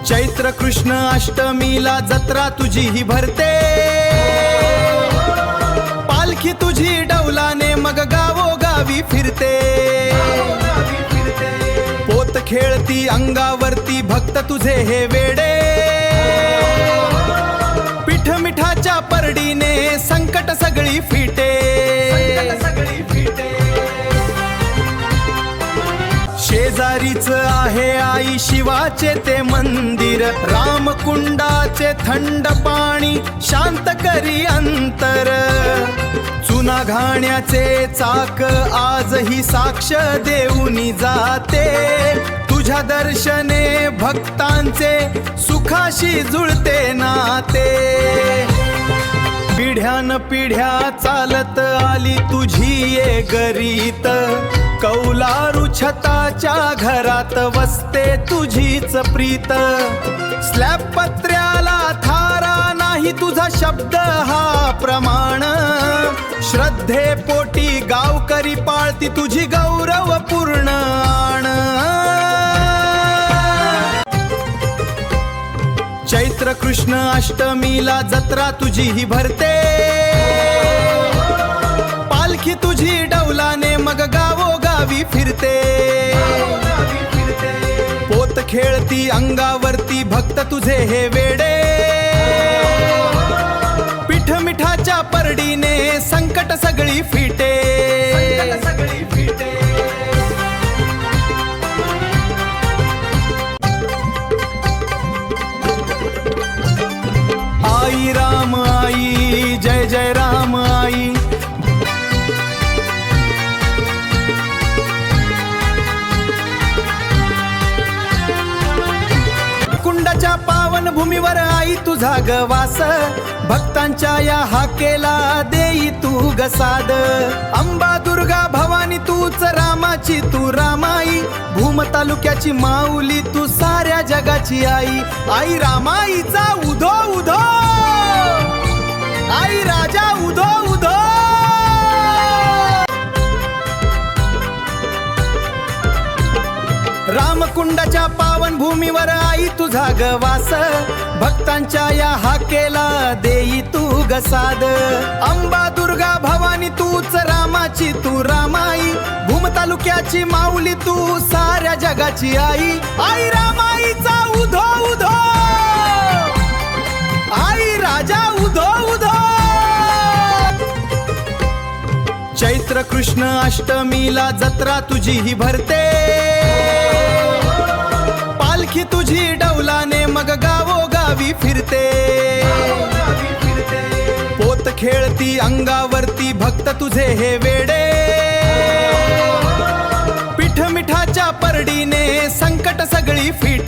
चैत्र कृष्ण अष्टमीला जत्रा तुझी ही भरते, पालखी तुझी डौलाने मग गावोगावी फिरते। पोत खेळती अंगावरती भक्त तुझे हे वेडे, पीठ मिठाच्या परडीने संकट सगळी फिटे। शेजारीच आहे आई शिवाचे ते मंदिर, रामकुंडाचे थंड पाणी शांत करी अंतर। चुना घाण्याचे चाक आजही साक्ष देऊनी जाते, तुझ्या दर्शने भक्तांचे सुखाशी जुळते नाते। पिढ्यान पिढ्या चालत आली तुझी ये गरीत, कौलारू छताच्या घरात वसते तुझीच प्रीत। स्लॅब पत्र्याला थारा नाही तुझा शब्द हा प्रमाण, श्रद्धे पोटी गावकरी पाळती तुझी गौरवपूर्ण आण। चैत्र कृष्ण अष्टमीला जत्रा तुझी ही भरते, पालखी तुझी डौलाने मग गावोगावी फिरते। पोत खेळती अंगावरती भक्त तुझे हे वेडे, पीठ मिठाच्या परडीने संकट सगळी फिटे। आई राम आई जय जय राम आई, कुंडाच्या पावन भूमीवर आई तुझा गवास, भक्तांच्या या हाकेला देई तू गसाद। अंबा दुर्गा भवानी तूच रामाची तू रामाई, भूम तालुक्याची माऊली तू साऱ्या जगाची आई। आई रामाईचा उधो उधो, आई राजा उधो उधो। रामकुंडाच्या पावन भूमीवर आई तुझा गवास, भक्तांच्या या हाकेला देई तू गसाद। अंबा दुर्गा भवानी तूच रामाची तू रामाई, भूम तालुक्याची माऊली तू साऱ्या जगाची आई। आई रामाईचा उधो उधो, आई राजा उधो उधो। चैत्र कृष्ण अष्टमीला जत्रा तुझी ही भरते, पालखी तुझी डौलाने मग गावोगावी फिरते। पोत खेळती अंगावरती भक्त तुझे हे वेडे, पीठ मिठाच्या परडीने संकट सगळी फिटे।